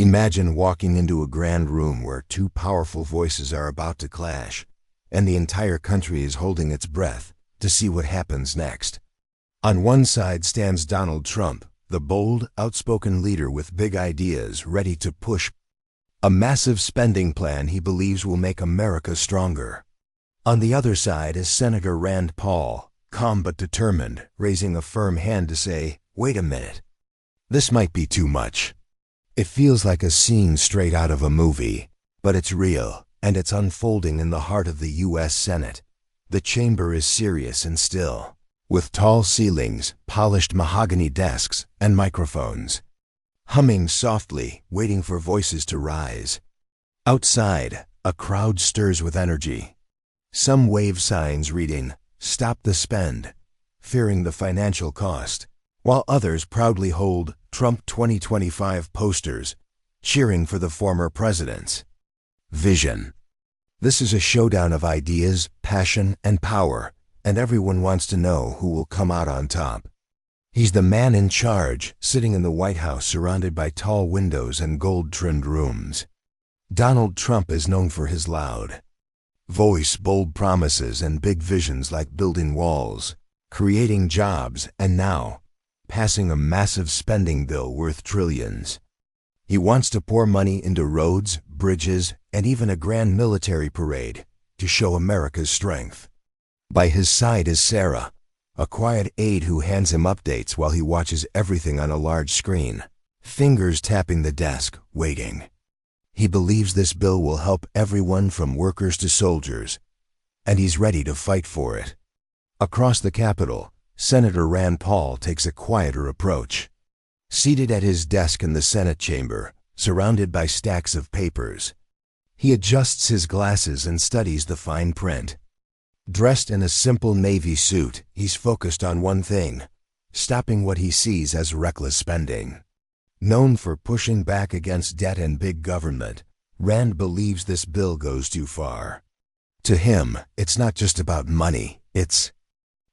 Imagine walking into a grand room where two powerful voices are about to clash, and the entire country is holding its breath to see what happens next. On one side stands Donald Trump, the bold, outspoken leader with big ideas ready to push a massive spending plan he believes will make America stronger. On the other side is Senator Rand Paul, calm but determined, raising a firm hand to say, "Wait a minute. This might be too much." It feels like a scene straight out of a movie, but it's real, and it's unfolding in the heart of the U.S. Senate. The chamber is serious and still, with tall ceilings, polished mahogany desks, and microphones, humming softly, waiting for voices to rise. Outside, a crowd stirs with energy. Some wave signs reading, "Stop the spend," fearing the financial cost, while others proudly hold Trump 2025 posters, cheering for the former president's vision. This is a showdown of ideas, passion, and power, and everyone wants to know who will come out on top. He's the man in charge, sitting in the White House surrounded by tall windows and gold-trimmed rooms. Donald Trump is known for his loud voice, bold promises, and big visions like building walls, creating jobs, and now passing a massive spending bill worth trillions. He wants to pour money into roads, bridges, and even a grand military parade to show America's strength. By his side is Sarah, a quiet aide who hands him updates while he watches everything on a large screen, fingers tapping the desk, waiting. He believes this bill will help everyone from workers to soldiers, and he's ready to fight for it. Across the Capitol, Senator Rand Paul takes a quieter approach. Seated at his desk in the Senate chamber, surrounded by stacks of papers, he adjusts his glasses and studies the fine print. Dressed in a simple navy suit, he's focused on one thing: stopping what he sees as reckless spending. Known for pushing back against debt and big government, Rand believes this bill goes too far. To him, it's not just about money, it's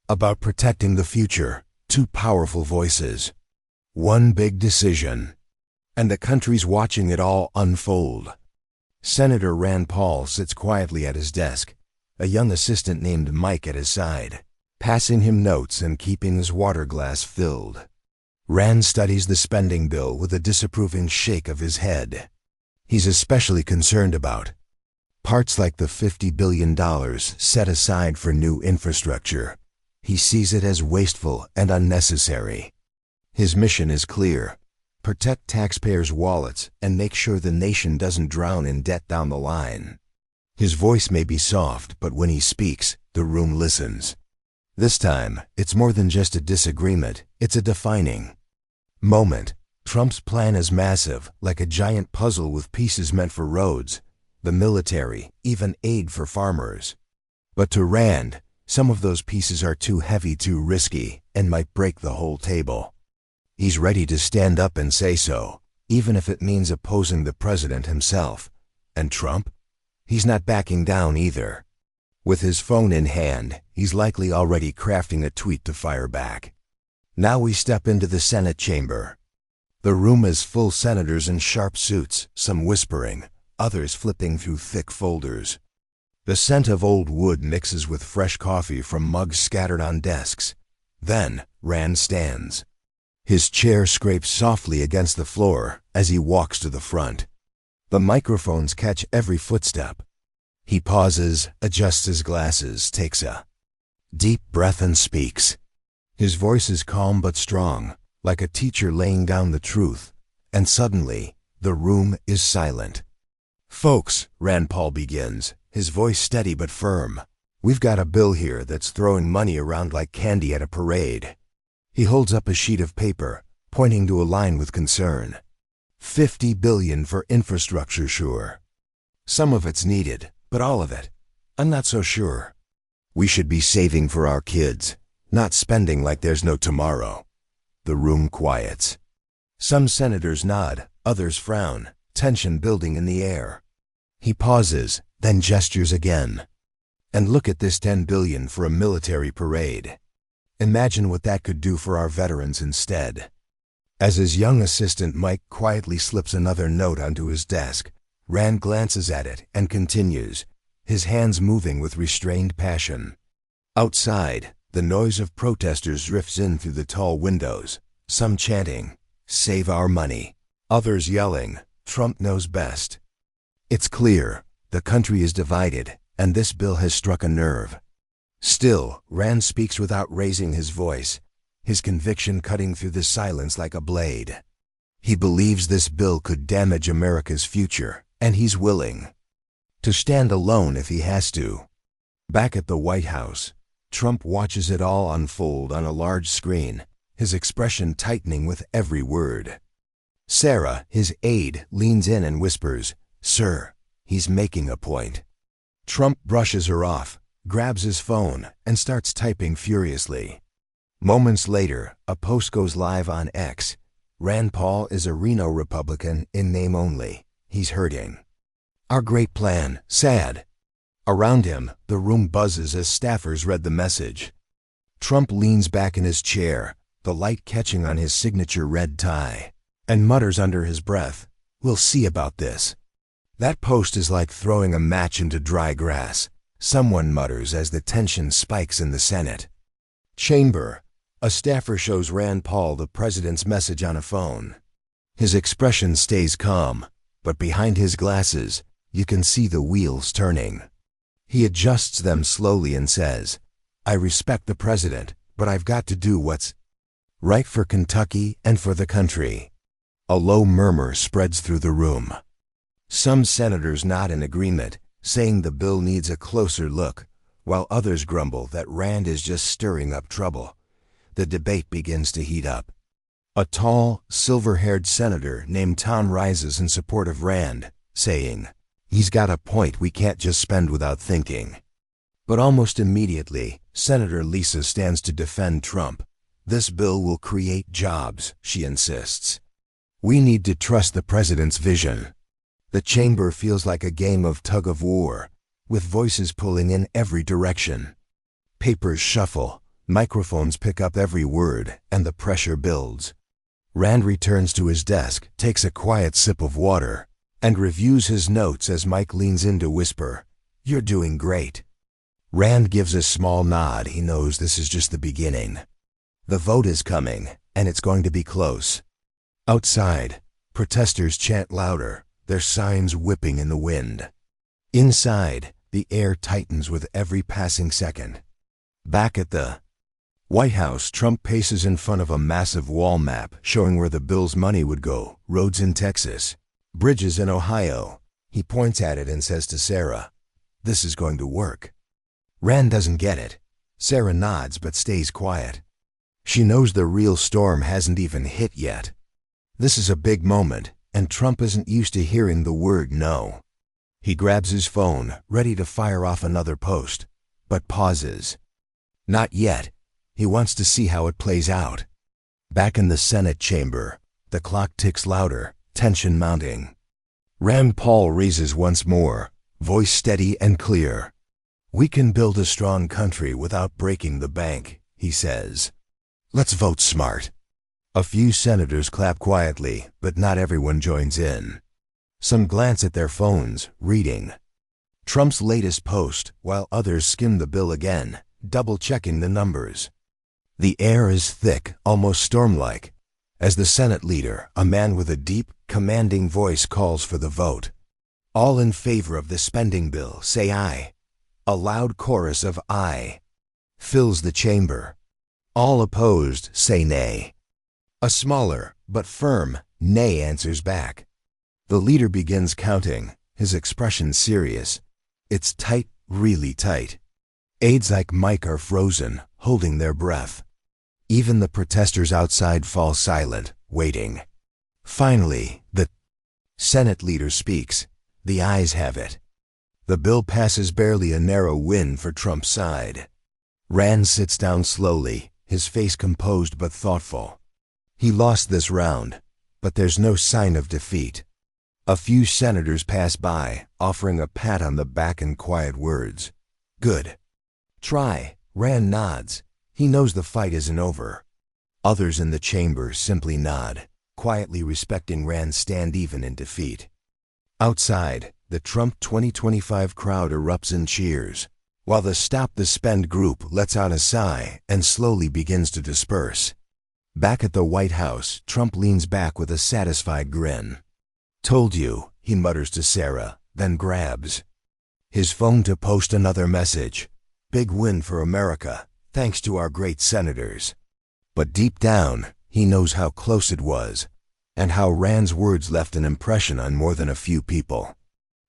about protecting the future. Two powerful voices, one big decision, and the country's watching it all unfold. Senator Rand Paul sits quietly at his desk, a young assistant named Mike at his side, passing him notes and keeping his water glass filled. Rand studies the spending bill with a disapproving shake of his head. He's especially concerned about parts like the $50 billion set aside for new infrastructure. He sees it as wasteful and unnecessary. His mission is clear: protect taxpayers' wallets and make sure the nation doesn't drown in debt down the line. His voice may be soft, but when he speaks, the room listens. This time, it's more than just a disagreement, it's a defining moment. Trump's plan is massive, like a giant puzzle with pieces meant for roads, the military, even aid for farmers. But to Rand, some of those pieces are too heavy, too risky, and might break the whole table. He's ready to stand up and say so, even if it means opposing the president himself. And Trump? He's not backing down either. With his phone in hand, he's likely already crafting a tweet to fire back. Now we step into the Senate chamber. The room is full: senators in sharp suits, some whispering, others flipping through thick folders. The scent of old wood mixes with fresh coffee from mugs scattered on desks. Then, Rand stands. His chair scrapes softly against the floor as he walks to the front. The microphones catch every footstep. He pauses, adjusts his glasses, takes a deep breath and speaks. His voice is calm but strong, like a teacher laying down the truth, and suddenly, the room is silent. "Folks," Rand Paul begins, his voice steady but firm, "we've got a bill here that's throwing money around like candy at a parade." He holds up a sheet of paper, pointing to a line with concern. $50 billion for infrastructure, sure. Some of it's needed, but all of it, I'm not so sure. We should be saving for our kids, not spending like there's no tomorrow. The room quiets. Some senators nod, others frown, tension building in the air. He pauses, then gestures again. "And look at this $10 billion for a military parade. Imagine what that could do for our veterans instead." As his young assistant Mike quietly slips another note onto his desk, Rand glances at it and continues, his hands moving with restrained passion. Outside, the noise of protesters drifts in through the tall windows, some chanting, "Save our money," others yelling, "Trump knows best." It's clear, the country is divided, and this bill has struck a nerve. Still, Rand speaks without raising his voice, his conviction cutting through the silence like a blade. He believes this bill could damage America's future, and he's willing to stand alone if he has to. Back at the White House, Trump watches it all unfold on a large screen, his expression tightening with every word. Sarah, his aide, leans in and whispers, "Sir, he's making a point." Trump brushes her off, grabs his phone, and starts typing furiously. Moments later, a post goes live on X. Rand Paul is a RINO Republican in name only. He's hurting. "Our great plan, sad." Around him, the room buzzes as staffers read the message. Trump leans back in his chair, the light catching on his signature red tie, and mutters under his breath, "We'll see about this." That post is like throwing a match into dry grass, someone mutters as the tension spikes in the Senate chamber. A staffer shows Rand Paul the president's message on a phone. His expression stays calm, but behind his glasses, you can see the wheels turning. He adjusts them slowly and says, "I respect the president, but I've got to do what's right for Kentucky and for the country." A low murmur spreads through the room. Some senators nod in agreement, saying the bill needs a closer look, while others grumble that Rand is just stirring up trouble. The debate begins to heat up. A tall, silver-haired senator named Tom rises in support of Rand, saying, "He's got a point we can't just spend without thinking." But almost immediately, Senator Lisa stands to defend Trump. "This bill will create jobs," she insists. "We need to trust the president's vision." The chamber feels like a game of tug-of-war, with voices pulling in every direction. Papers shuffle, microphones pick up every word, and the pressure builds. Rand returns to his desk, takes a quiet sip of water, and reviews his notes as Mike leans in to whisper, "You're doing great." Rand gives a small nod. He knows this is just the beginning. The vote is coming, and it's going to be close. Outside, protesters chant louder, their signs whipping in the wind. Inside, the air tightens with every passing second. Back at the White House, Trump paces in front of a massive wall map showing where the bill's money would go: roads in Texas, bridges in Ohio. He points at it and says to Sarah, "This is going to work." Rand doesn't get it. Sarah nods but stays quiet. She knows the real storm hasn't even hit yet. This is a big moment, and Trump isn't used to hearing the word no. He grabs his phone, ready to fire off another post, but pauses. Not yet. He wants to see how it plays out. Back in the Senate chamber, the clock ticks louder, tension mounting. Rand Paul raises once more, voice steady and clear. "We can build a strong country without breaking the bank," he says. "Let's vote smart." A few senators clap quietly, but not everyone joins in. Some glance at their phones, reading Trump's latest post, while others skim the bill again, double-checking the numbers. The air is thick, almost storm-like, as the Senate leader, a man with a deep, commanding voice, calls for the vote. "All in favor of the spending bill, say aye." A loud chorus of aye fills the chamber. All opposed say nay. A smaller, but firm, nay answers back. The leader begins counting, his expression serious. It's tight, really tight. Aides like Mike are frozen, holding their breath. Even the protesters outside fall silent, waiting. Finally, the Senate leader speaks. The ayes have it. The bill passes, barely a narrow win for Trump's side. Rand sits down slowly, his face composed but thoughtful. He lost this round, but there's no sign of defeat. A few senators pass by, offering a pat on the back and quiet words. "Good. Try." Rand nods. He knows the fight isn't over. Others in the chamber simply nod, quietly respecting Rand's stand even in defeat. Outside, the Trump 2025 crowd erupts in cheers, while the Stop the Spend group lets out a sigh and slowly begins to disperse. Back at the White House, Trump leans back with a satisfied grin. "Told you," he mutters to Sarah, then grabs his phone to post another message. "Big win for America, thanks to our great senators." But deep down, he knows how close it was, and how Rand's words left an impression on more than a few people.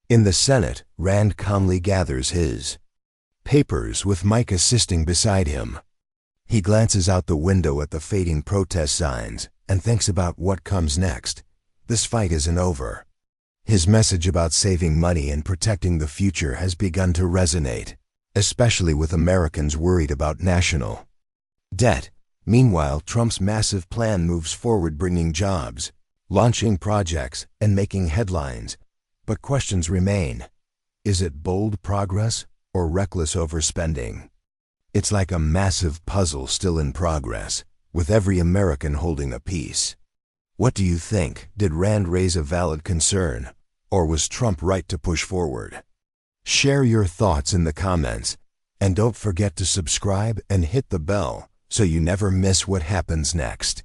In the Senate, Rand calmly gathers his papers with Mike assisting beside him. He glances out the window at the fading protest signs and thinks about what comes next. This fight isn't over. His message about saving money and protecting the future has begun to resonate, especially with Americans worried about national debt. Meanwhile, Trump's massive plan moves forward, bringing jobs, launching projects, and making headlines. But questions remain. Is it bold progress or reckless overspending? It's like a massive puzzle still in progress, with every American holding a piece. What do you think? Did Rand raise a valid concern, or was Trump right to push forward? Share your thoughts in the comments, and don't forget to subscribe and hit the bell so you never miss what happens next.